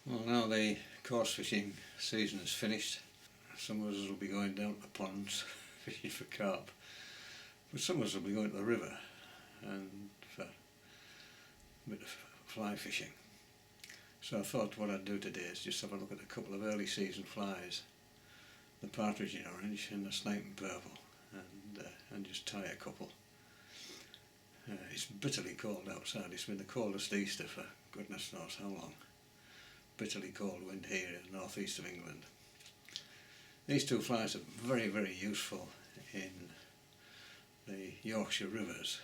Well, now the coarse fishing season is finished. Some of us will be going down to the ponds fishing for carp, but some of us will be going to the river and for a bit of fly fishing. So I thought what I'd do today is just have a look at a couple of early season flies, the Partridge and Orange and the Snipe and Purple, and just tie a couple. It's bitterly cold outside. It's been the coldest Easter for goodness knows how long. Bitterly cold wind here in the northeast of England. These two flies are very, very useful in the Yorkshire rivers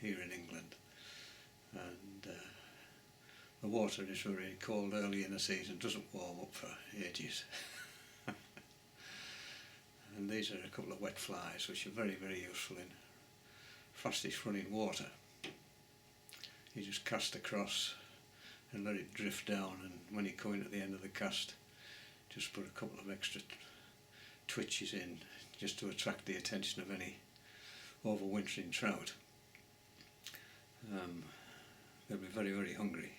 here in England, and the water is very cold early in the season, doesn't warm up for ages. And these are a couple of wet flies which are very, very useful in fastish running water. You just cast across and let it drift down, and when you come in at the end of the cast, just put a couple of extra twitches in just to attract the attention of any overwintering trout. They'll be very, very hungry.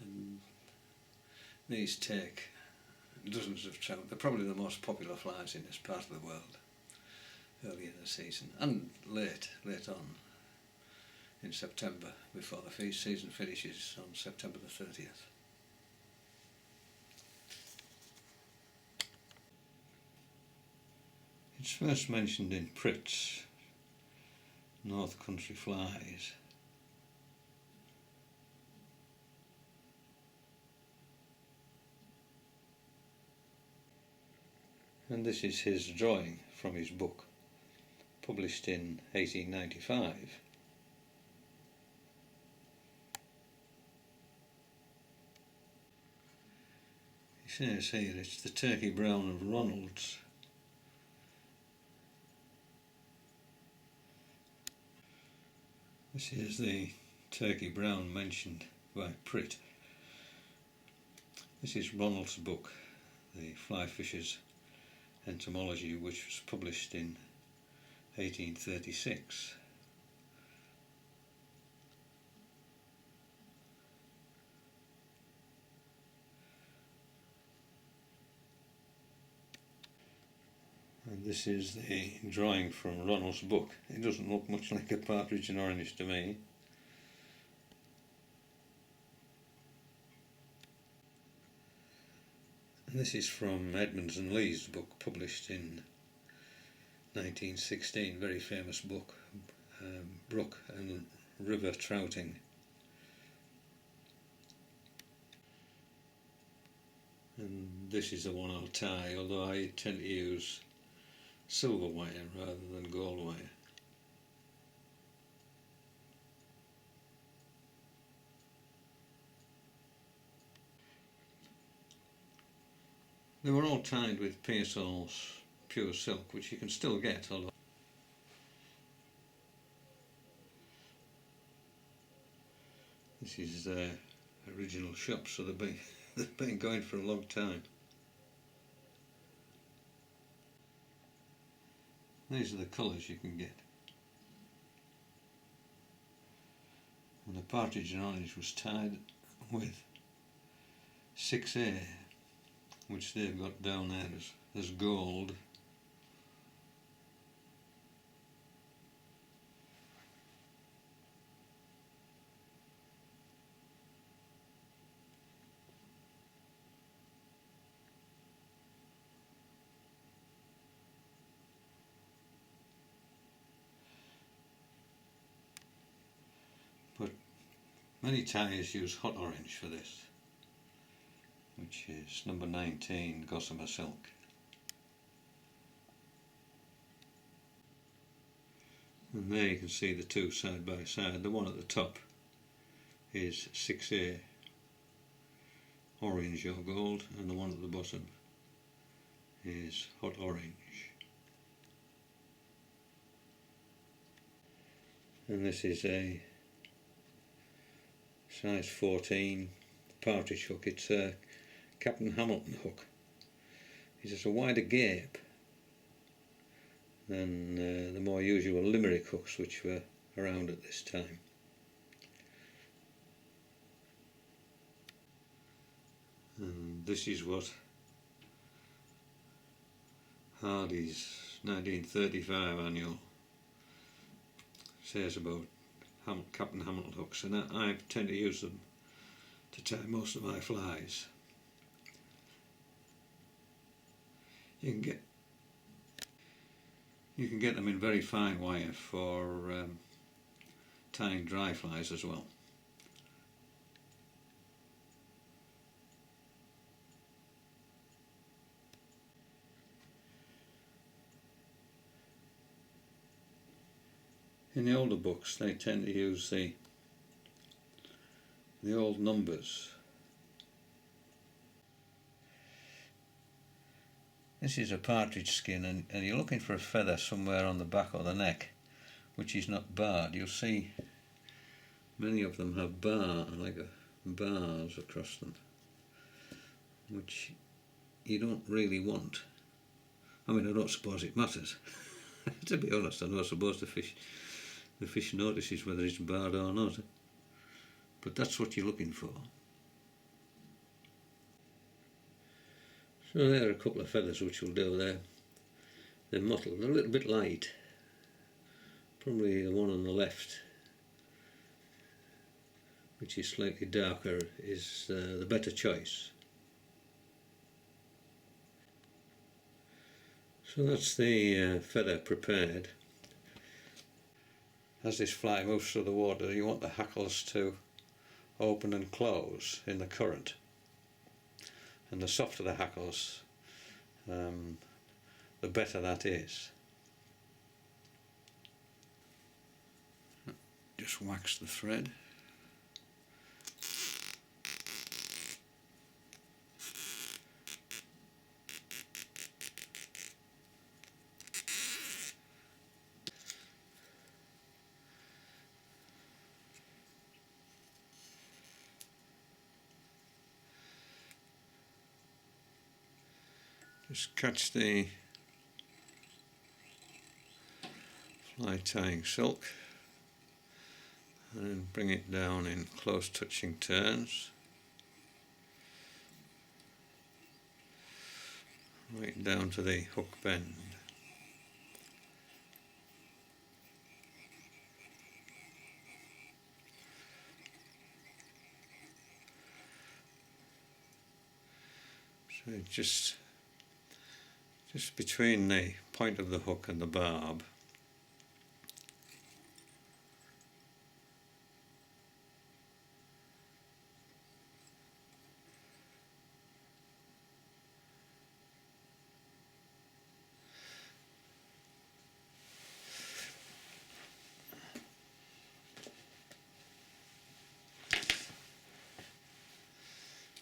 And these take dozens of trout. They're probably the most popular flies in this part of the world early in the season and late on in September, before the feast season finishes on September the 30th. It's first mentioned in Pritt's North Country Flies. And this is his drawing from his book, published in 1895. He says here it's the turkey brown of Ronald's. This is the turkey brown mentioned by Pritt. This is Ronald's book, The Fly Fisher's Entomology, which was published in 1836. And this is the drawing from Ronald's book. It doesn't look much like a Partridge and Orange to me. And this is from Edmonds and Lee's book, published in 1916, very famous book, Brook and River Trouting. And this is the one I'll tie, although I tend to use silver wire rather than gold wire. They were all tied with Pearsall's pure silk, which you can still get, although this is their original shop, so they've been going for a long time. These are the colours you can get. And the Partridge and Orange was tied with 6A, which they've got down there as gold. But many tyers use hot orange for this, which is number 19 gossamer silk. And there you can see the two side by side. The one at the top is 6A orange or gold, and the one at the bottom is hot orange. And this is a size 14 partridge hook. It's a Captain Hamilton hook. It has a wider gape than the more usual Limerick hooks which were around at this time. this is what Hardy's 1935 annual says about Captain Hamilton hooks, and I tend to use them to tie most of my flies. You can get them in very fine wire for tying dry flies as well. In the older books they tend to use the old numbers. This is a partridge skin, and you're looking for a feather somewhere on the back or the neck which is not barred. You'll see many of them have bars across them, which you don't really want. I mean, I don't suppose it matters. To be honest, I don't suppose the fish notices whether it's barred or not, but that's what you're looking for. So there are a couple of feathers which will do there. They're mottled, they're a little bit light. Probably the one on the left, which is slightly darker, is the better choice. So that's the feather prepared. As this fly moves through the water, you want the hackles to open and close in the current, and the softer the hackles, the better that is. Just wax the thread. Just catch the fly tying silk and then bring it down in close touching turns, right down to the hook bend. So just between the point of the hook and the barb.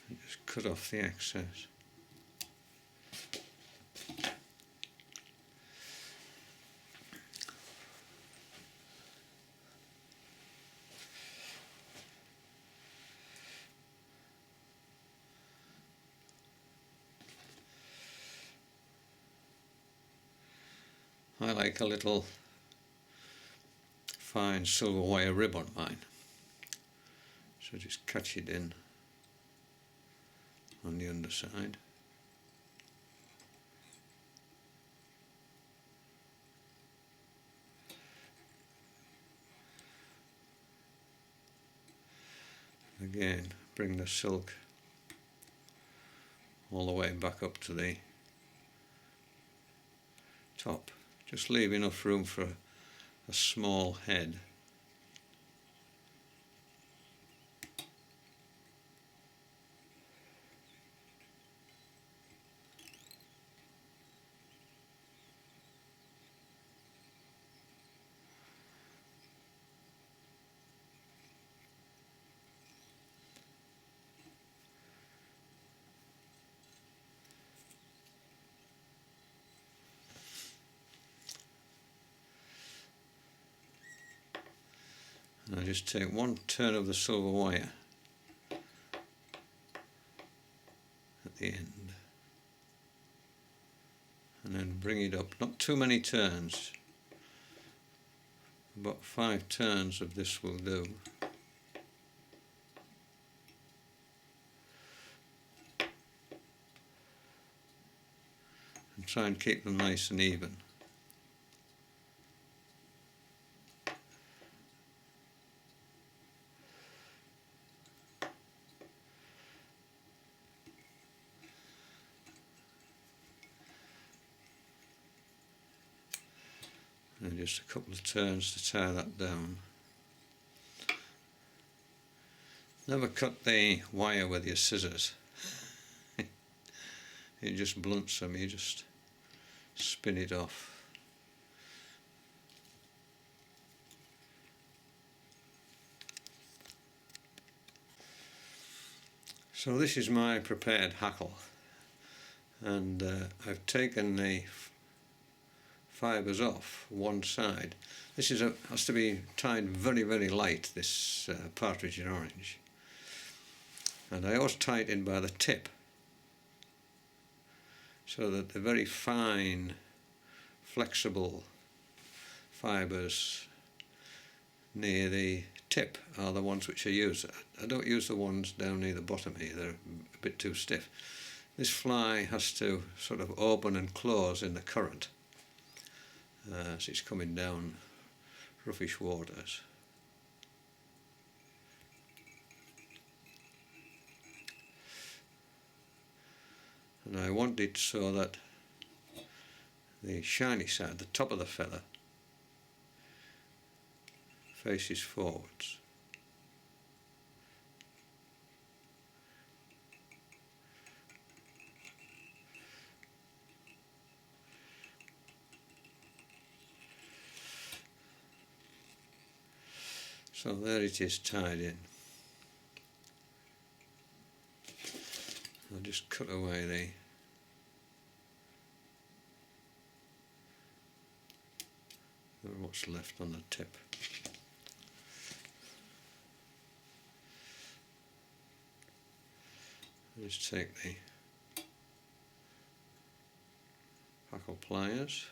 And just cut off the excess. I like a little fine silver wire rib on mine, so just catch it in on the underside. Again, bring the silk all the way back up to the top. Just leave enough room for a small head. And I just take one turn of the silver wire at the end and then bring it up. Not too many turns, about 5 turns of this will do. try and keep them nice and even. And just a couple of turns to tie that down. Never cut the wire with your scissors. It just blunts them, you just spin it off. So this is my prepared hackle, and I've taken the fibres off one side. This has to be tied very, very light, this Partridge and Orange, and I always tie it in by the tip so that the very fine flexible fibres near the tip are the ones which I use. I don't use the ones down near the bottom here, they're a bit too stiff. This fly has to sort of open and close in the current as it's coming down roughish waters. And I want it so that the shiny side, the top of the feather, faces forwards. So there it is tied in. I'll just cut away what's left on the tip. I'll just take the hackle pliers.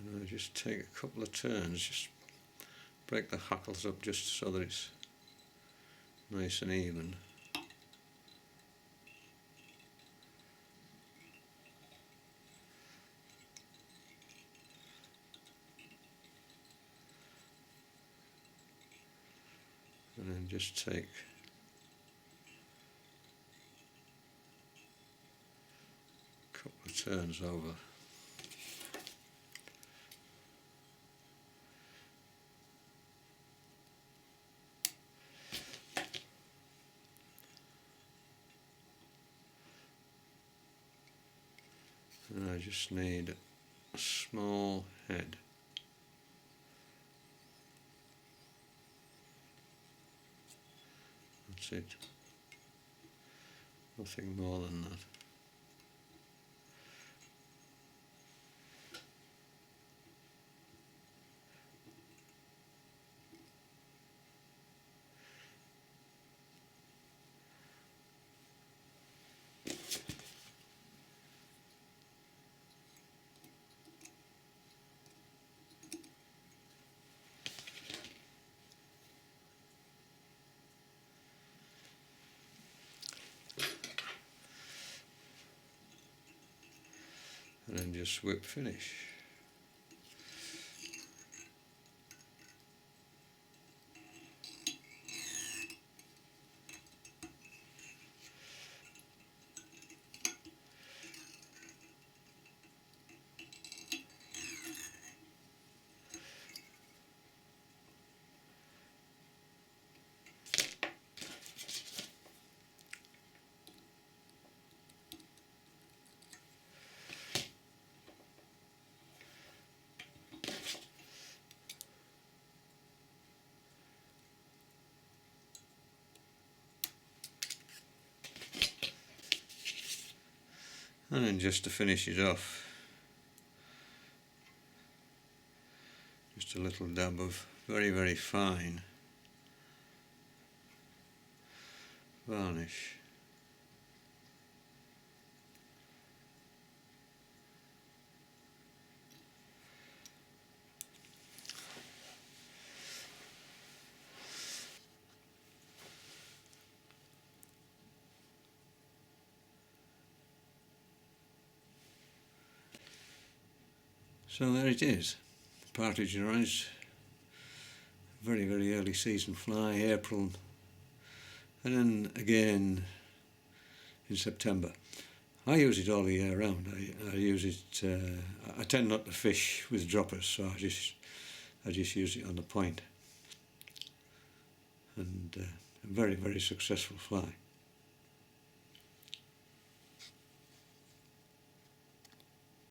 And I just take a couple of turns, just break the hackles up just so that it's nice and even. And then just take a couple of turns over. And I just need a small head. That's it. Nothing more than that. And then just whip finish. And then just to finish it off, Just a little dab of very, very fine varnish. So there it is, Partridge and Orange, very, very early season fly, April, and then again in September. I use it all the year round. I use it, I tend not to fish with droppers, so I just use it on the point. And a very, very successful fly.